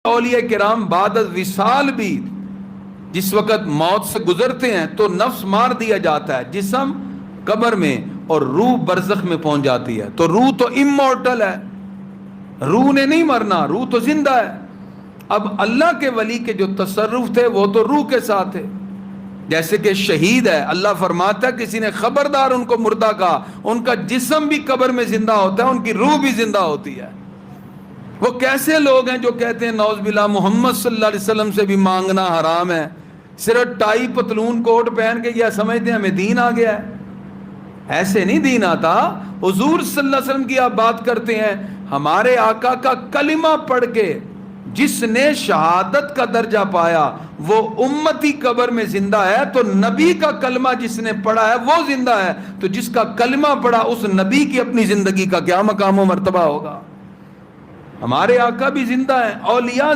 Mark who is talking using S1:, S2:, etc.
S1: اولیاء کرام بعد از وصال بھی جس وقت موت سے گزرتے ہیں تو نفس مار دیا جاتا ہے، جسم قبر میں اور روح برزخ میں پہنچ جاتی ہے. تو روح تو امورٹل ہے، روح نے نہیں مرنا، روح تو زندہ ہے. اب اللہ کے ولی کے جو تصرف تھے وہ تو روح کے ساتھ تھے. جیسے کہ شہید ہے، اللہ فرماتا ہے کسی نے خبردار ان کو مردہ کہا، ان کا جسم بھی قبر میں زندہ ہوتا ہے، ان کی روح بھی زندہ ہوتی ہے. وہ کیسے لوگ ہیں جو کہتے ہیں نعوذ باللہ محمد صلی اللہ علیہ وسلم سے بھی مانگنا حرام ہے، صرف ٹائی پتلون کوٹ پہن کے یہ سمجھتے ہیں ہمیں دین آ گیا ہے. ایسے نہیں دین آتا. حضور صلی اللہ علیہ وسلم کی آپ بات کرتے ہیں، ہمارے آقا کا کلمہ پڑھ کے جس نے شہادت کا درجہ پایا وہ امتی قبر میں زندہ ہے، تو نبی کا کلمہ جس نے پڑھا ہے وہ زندہ ہے. تو جس کا کلمہ پڑھا اس نبی کی اپنی زندگی کا کیا مقام و مرتبہ ہوگا. ہمارے آقا بھی زندہ ہیں، اولیاء